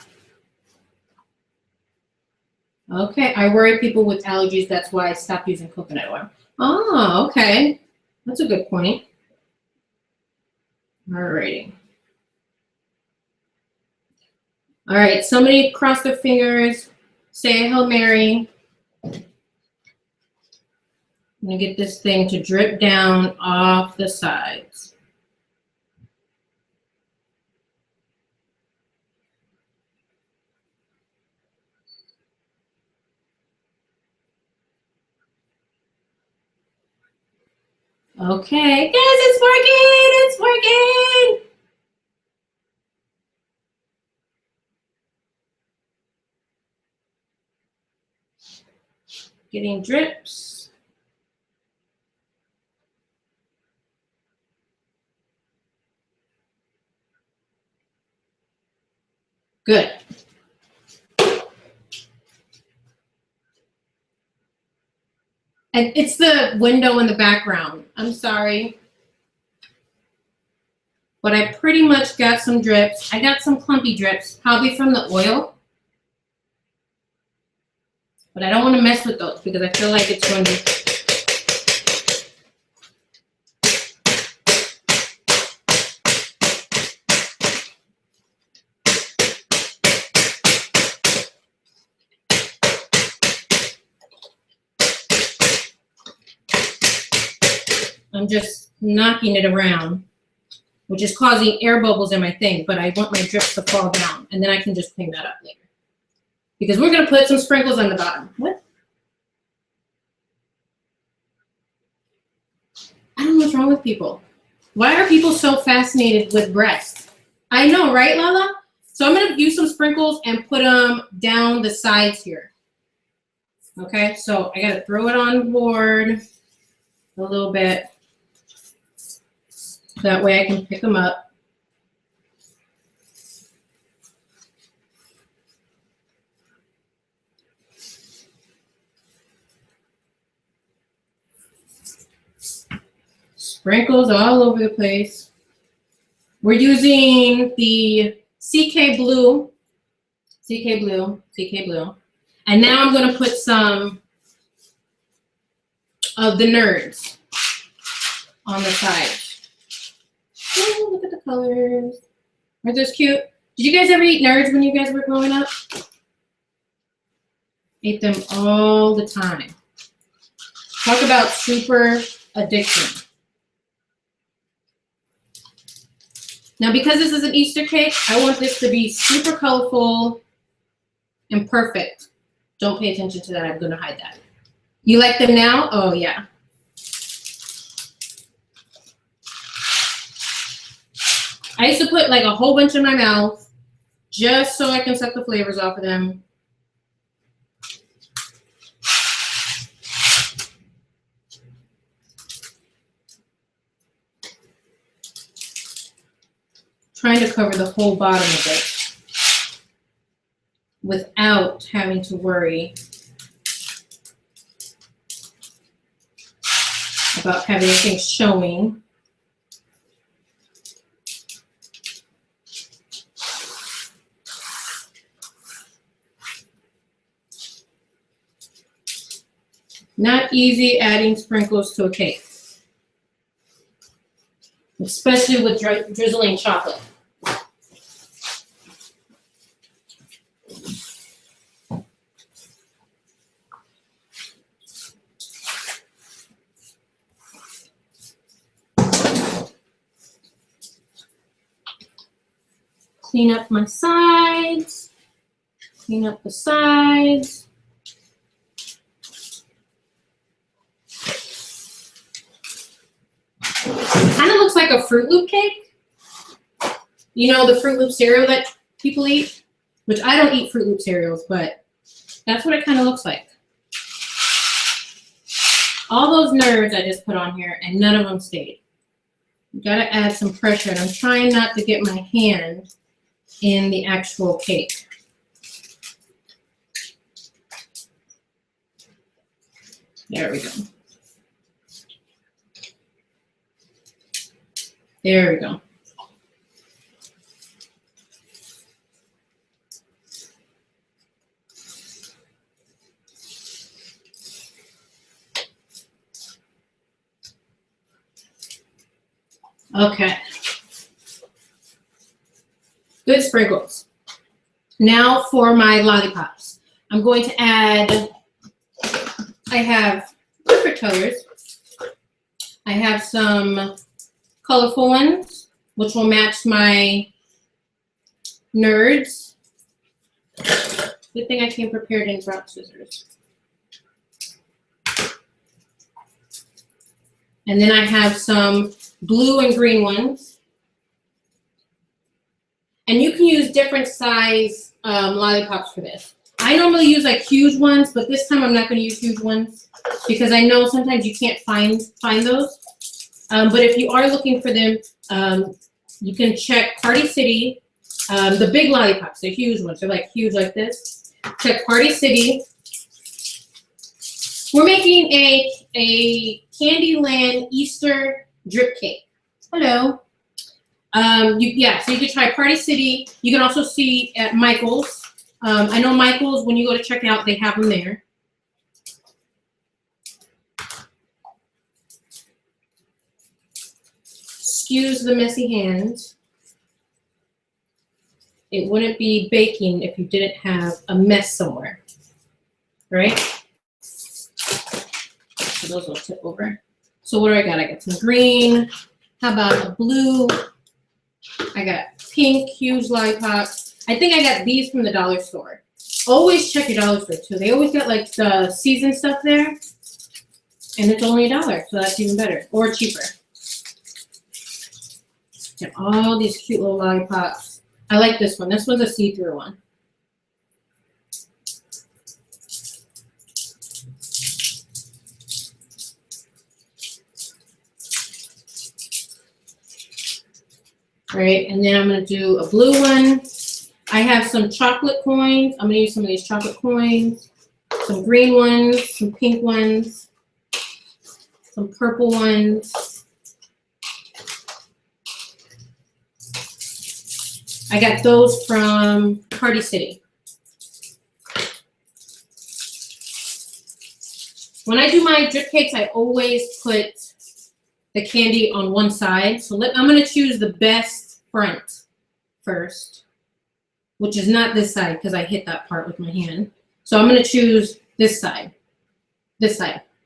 Okay, I worry people with allergies. That's why I stopped using coconut oil. Oh, okay. That's a good point. Alrighty. All right, somebody cross their fingers, say a Hail Mary. I'm gonna get this thing to drip down off the sides. Okay, guys, it's working, it's working. Getting drips. Good. And it's the window in the background. I'm sorry. But I pretty much got some drips. I got some clumpy drips, probably from the oil. But I don't want to mess with those because I feel like it's going to... I'm just knocking it around, which is causing air bubbles in my thing, but I want my drips to fall down, and then I can just clean that up later. Because we're going to put some sprinkles on the bottom. What? I don't know what's wrong with people. Why are people so fascinated with breasts? I know, right, Lala? So I'm going to use some sprinkles and put them down the sides here. Okay, so I got to throw it on board a little bit. That way I can pick them up. Sprinkles all over the place. We're using the CK Blue. And now I'm going to put some of the Nerds on the side. Oh, look at the colors. Aren't those cute? Did you guys ever eat Nerds when you guys were growing up? Ate them all the time. Talk about super addiction. Now, because this is an Easter cake, I want this to be super colorful and perfect. Don't pay attention to that. I'm going to hide that. You like them now? Oh, yeah. I used to put like a whole bunch in my mouth just so I can suck the flavors off of them. Trying to cover the whole bottom of it without having to worry about having anything showing. Not easy adding sprinkles to a cake, especially with drizzling chocolate. clean up my sides. Clean up the sides. Kind of looks like a Fruit Loop cake. You know, the Fruit Loop cereal that people eat, which I don't eat Fruit Loop cereals, but that's what it kind of looks like. All those nerds I just put on here, and none of them stayed. You gotta add some pressure, and I'm trying not to get my hand in the actual cake. There we go. There we go. Okay. Good sprinkles. Now for my lollipops. I'm going to add, I have different colors. I have some colorful ones, which will match my nerds. Good thing I came prepared and brought scissors. And then I have some blue and green ones. And you can use different size lollipops for this. I normally use like huge ones, but this time I'm not going to use huge ones because I know sometimes you can't find those. But if you are looking for them, you can check Party City. The big lollipops, the huge ones, they're like huge like this. Check Party City. We're making a Candyland Easter drip cake. Hello. So you can try Party City. You can also see at Michael's. I know Michael's, when you go to check out, they have them there. Excuse the messy hands. It wouldn't be baking if you didn't have a mess somewhere, right? So those will tip over. So what do I got? I got some green. How about a blue? I got pink, huge lollipops. I think I got these from the dollar store. Always check your dollar store too. They always got like the seasoned stuff there. And it's only $1, so that's even better. Or cheaper. Got all these cute little lollipops. I like this one. This one's a see-through one. All right, and then I'm going to do a blue one. I have some chocolate coins. I'm going to use some of these chocolate coins. Some green ones, some pink ones, some purple ones. I got those from Party City. When I do my drip cakes, I always put the candy on one side. So I'm going to choose the best front first, which is not this side because I hit that part with my hand. So I'm going to choose this side,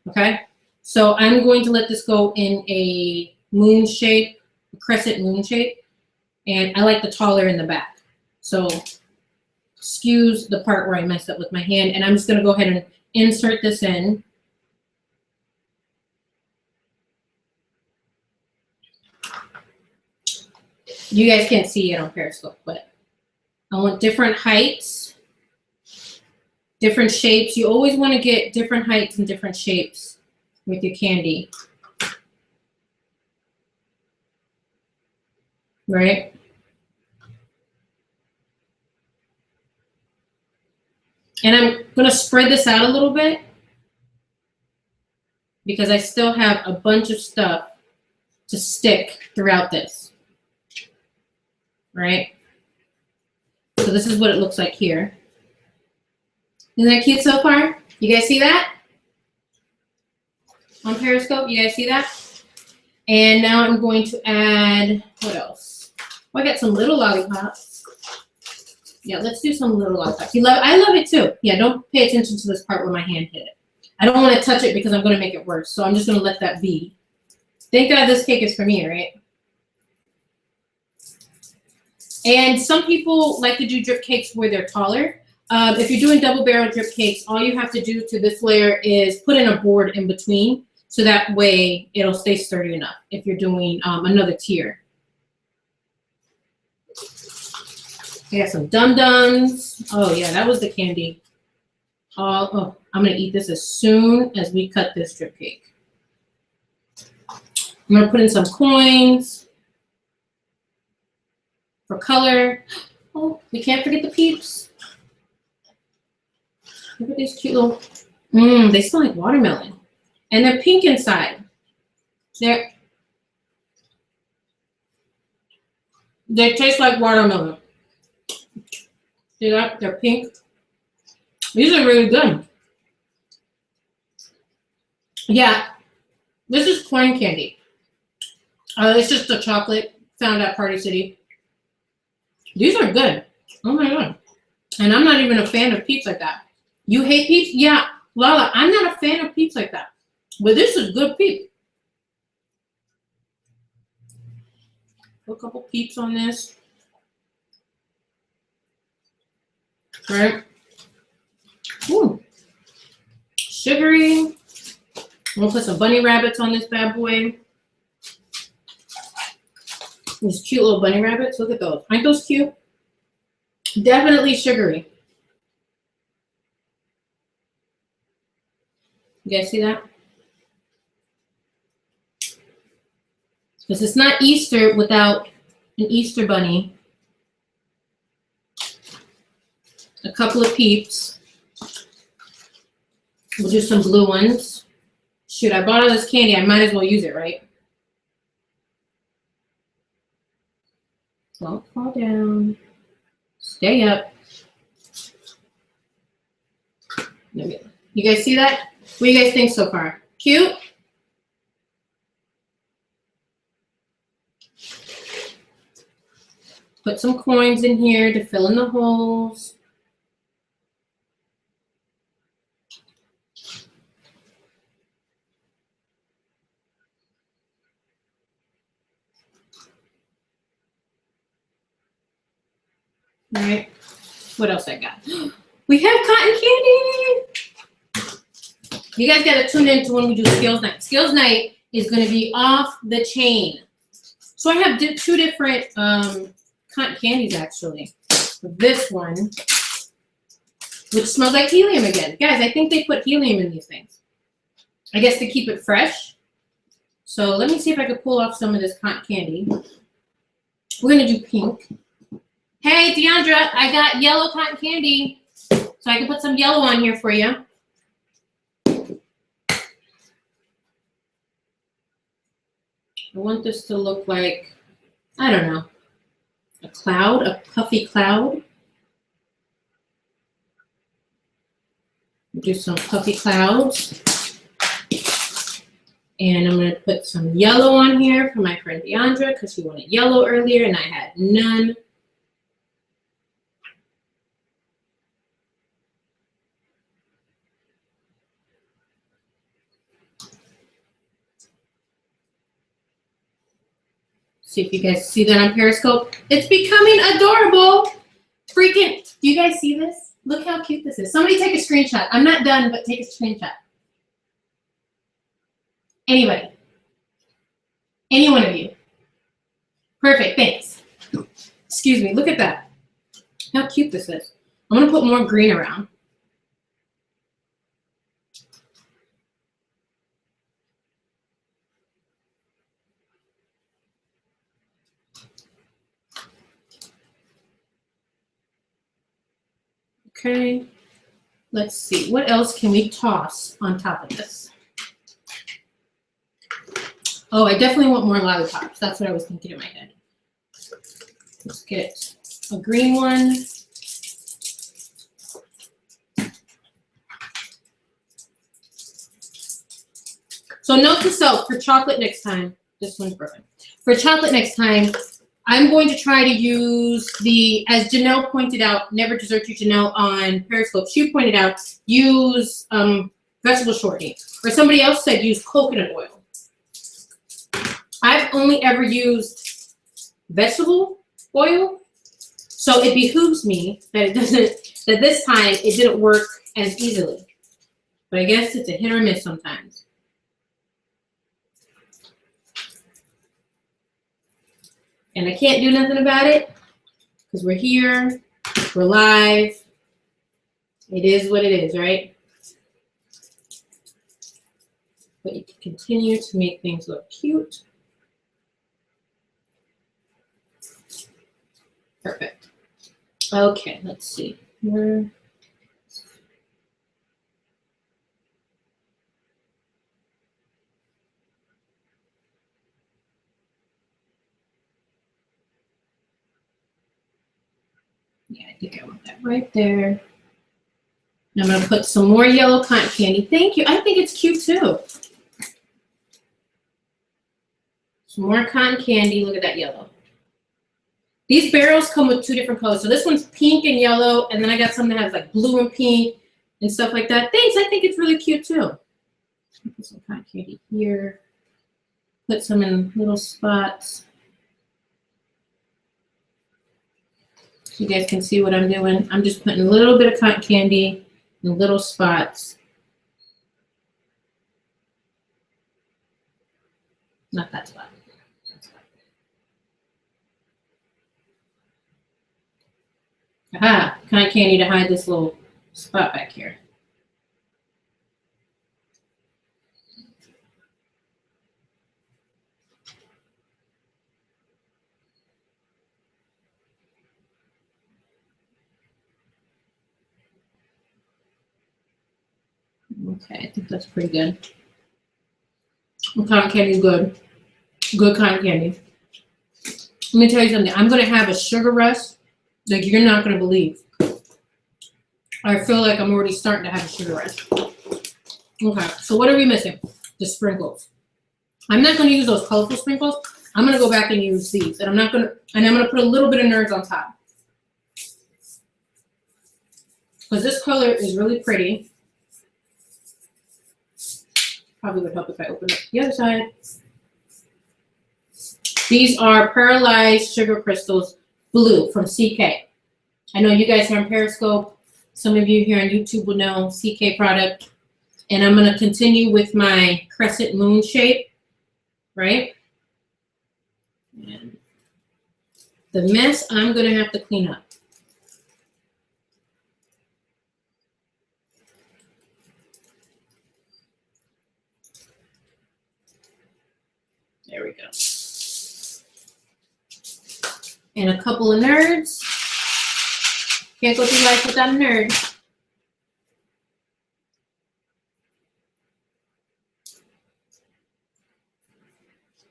okay? So I'm going to let this go in a moon shape, a crescent moon shape, and I like the taller in the back. So excuse the part where I messed up with my hand, and I'm just going to go ahead and insert this in. You guys can't see it on Periscope, but I want different heights, different shapes. You always want to get different heights and different shapes with your candy. Right? And I'm going to spread this out a little bit because I still have a bunch of stuff to stick throughout this. Right? So this is what it looks like here. Isn't that cute so far? You guys see that? On Periscope, you guys see that? And now I'm going to add, what else? Oh, I got some little lollipops. Yeah, let's do some little lollipops. I love it too. Yeah, don't pay attention to this part where my hand hit it. I don't want to touch it because I'm going to make it worse. So I'm just going to let that be. Thank God this cake is for me, right? And some people like to do drip cakes where they're taller. If you're doing double barrel drip cakes, all you have to do to this layer is put in a board in between, so that way it'll stay sturdy enough if you're doing another tier. I got some dum-dums. Oh yeah, that was the candy. Oh, I'm gonna eat this as soon as we cut this drip cake. I'm gonna put in some coins for color. Oh, we can't forget the peeps. Look at these cute little, they smell like watermelon. And they're pink inside. They taste like watermelon. See that? They're pink. These are really good. Yeah, this is corn candy. It's just the chocolate found at Party City. These are good. Oh my god. And I'm not even a fan of peeps like that. You hate peeps? Yeah, Lala, I'm not a fan of peeps like that. But this is good peep. Put a couple peeps on this. Right? Ooh. Sugary. We'll put some bunny rabbits on this bad boy. These cute little bunny rabbits. Look at those. Aren't those cute? Definitely sugary. You guys see that? Because it's not Easter without an Easter bunny. A couple of peeps. We'll do some blue ones. Shoot, I bought all this candy. I might as well use it, right? Don't fall down. Stay up. You guys see that? What do you guys think so far? Cute? Put some coins in here to fill in the holes. All right. What else I got? We have cotton candy. You guys got to tune in to when we do Skills Night. Skills Night is going to be off the chain. So I have two different cotton candies, actually. This one, which smells like helium again. Guys, I think they put helium in these things. I guess to keep it fresh. So let me see if I can pull off some of this cotton candy. We're going to do pink. Hey, Deandra, I got yellow cotton candy. So I can put some yellow on here for you. I want this to look like, I don't know, a cloud, a puffy cloud. Do some puffy clouds. And I'm going to put some yellow on here for my friend Deandra because she wanted yellow earlier and I had none. See if you guys see that on Periscope. It's becoming adorable. Freaking, do you guys see this? Look how cute this is. Somebody take a screenshot. I'm not done, but take a screenshot. Anybody? Any one of you? Perfect, thanks. Excuse me, look at that. How cute this is. I'm gonna put more green around. Okay, let's see. What else can we toss on top of this? Oh, I definitely want more lollipops. That's what I was thinking in my head. Let's get a green one. So note to self, for chocolate next time, this one's broken. For chocolate next time, I'm going to try to use the, as Janelle pointed out, never desert you, Janelle, on Periscope. She pointed out, use vegetable shortening. Or somebody else said use coconut oil. I've only ever used vegetable oil, So it behooves me that that this time it didn't work as easily. But I guess it's a hit or miss sometimes. And I can't do nothing about it because we're here, we're live. It is what it is, right? But you can continue to make things look cute. Perfect. Okay, let's see. Yeah, I think I want that right there. And I'm going to put some more yellow cotton candy. Thank you. I think it's cute too. Some more cotton candy. Look at that yellow. These barrels come with 2 different colors. So this one's pink and yellow, and then I got some that has like blue and pink and stuff like that. Thanks. I think it's really cute too. Put some cotton candy here. Put some in little spots. So you guys can see what I'm doing. I'm just putting a little bit of cotton candy in little spots. Not that spot. Aha, cotton candy to hide this little spot back here. Okay, I think that's pretty good. Cotton candy is good. Good cotton candy. Let me tell you something. I'm going to have a sugar rush like you're not going to believe. I feel like I'm already starting to have a sugar rush. Okay, so what are we missing? The sprinkles. I'm not going to use those colorful sprinkles. I'm going to go back and use these. And I'm going to put a little bit of nerds on top. Because this color is really pretty. Probably would help if I open up the other side. These are Paralyzed Sugar Crystals Blue from CK. I know you guys are on Periscope. Some of you here on YouTube will know CK product. And I'm going to continue with my crescent moon shape, right? And the mess I'm going to have to clean up. There we go. And a couple of nerds. Can't go through life without a nerd.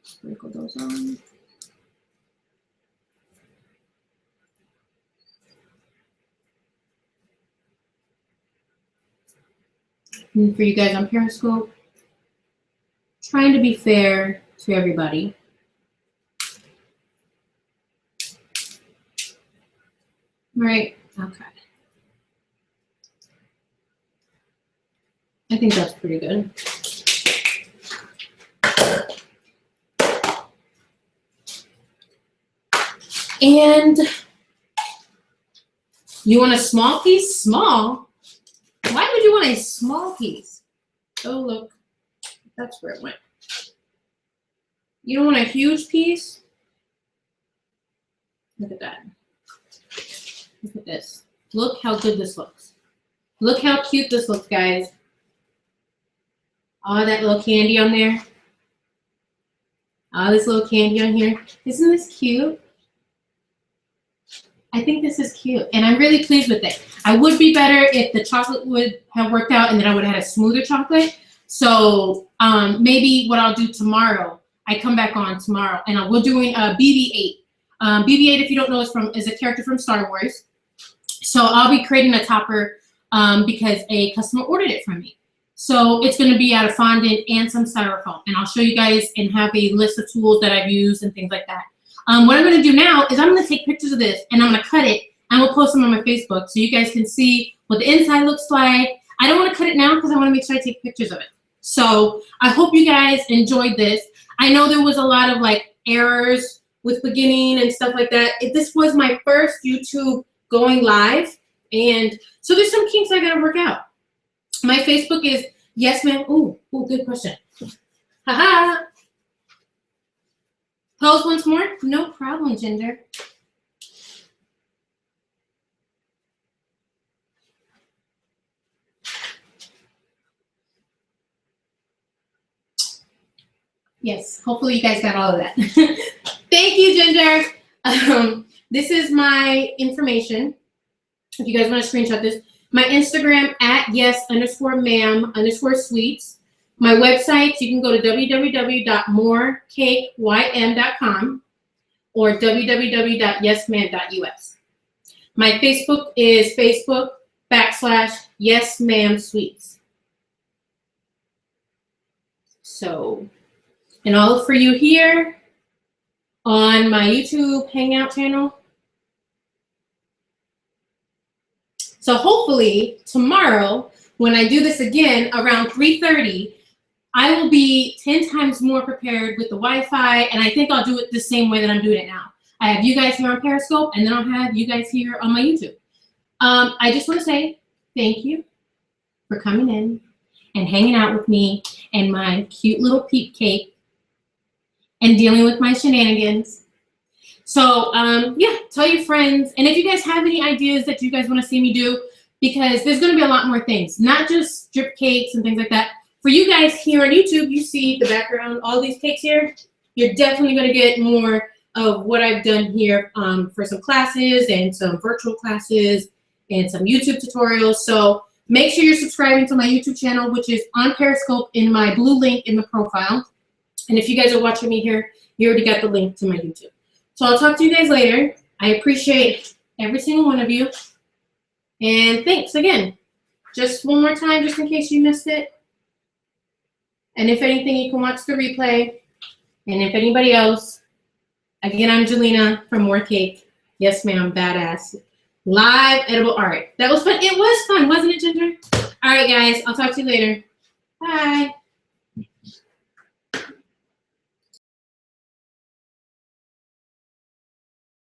Sprinkle those on. And for you guys on Periscope, trying to be fair to everybody. Right, okay. I think that's pretty good. And you want a small piece? Small? Why would you want a small piece? Oh, look, that's where it went. You don't want a huge piece? Look at that. Look at this. Look how good this looks. Look how cute this looks, guys. All that little candy on there. All this little candy on here. Isn't this cute? I think this is cute, and I'm really pleased with it. I would be better if the chocolate would have worked out and then I would have had a smoother chocolate. So maybe what I'll do tomorrow, I come back on tomorrow, and we're doing a BB-8. BB-8, if you don't know, is a character from Star Wars. So I'll be creating a topper because a customer ordered it from me. So it's going to be out of fondant and some styrofoam, and I'll show you guys and have a list of tools that I've used and things like that. What I'm going to do now is I'm going to take pictures of this, and I'm going to cut it, and we'll post them on my Facebook so you guys can see what the inside looks like. I don't want to cut it now because I want to make sure I take pictures of it. So I hope you guys enjoyed this. I know there was a lot of like errors with beginning and stuff like that. This was my first YouTube going live, and so there's some kinks I gotta work out. My Facebook is yes ma'am. Ooh, good question. Haha. Pose once more. No problem, Ginger. Yes, hopefully you guys got all of that. Thank you, Ginger. This is my information. If you guys want to screenshot this, my Instagram at yes_ma'am_sweets. My websites, you can go to www.morecakeym.com or www.yesma'am.us. My Facebook is Facebook.com/yesma'amsweets. So, and all for you here on my YouTube Hangout channel. So hopefully tomorrow, when I do this again around 3:30, I will be 10 times more prepared with the Wi-Fi, and I think I'll do it the same way that I'm doing it now. I have you guys here on Periscope, and then I'll have you guys here on my YouTube. I just want to say thank you for coming in and hanging out with me and my cute little peep cake and dealing with my shenanigans. So yeah, tell your friends. And if you guys have any ideas that you guys want to see me do, because there's going to be a lot more things, not just drip cakes and things like that. For you guys here on YouTube, you see the background, all these cakes here. You're definitely going to get more of what I've done here for some classes and some virtual classes and some YouTube tutorials. So make sure you're subscribing to my YouTube channel, which is on Periscope in my blue link in the profile. And if you guys are watching me here, you already got the link to my YouTube. So I'll talk to you guys later. I appreciate every single one of you. And thanks again. Just one more time, just in case you missed it. And if anything, you can watch the replay. And if anybody else, again, I'm Jelena from More Cake. Yes, ma'am, badass. Live edible art. That was fun. It was fun, wasn't it, Ginger? All right, guys. I'll talk to you later. Bye.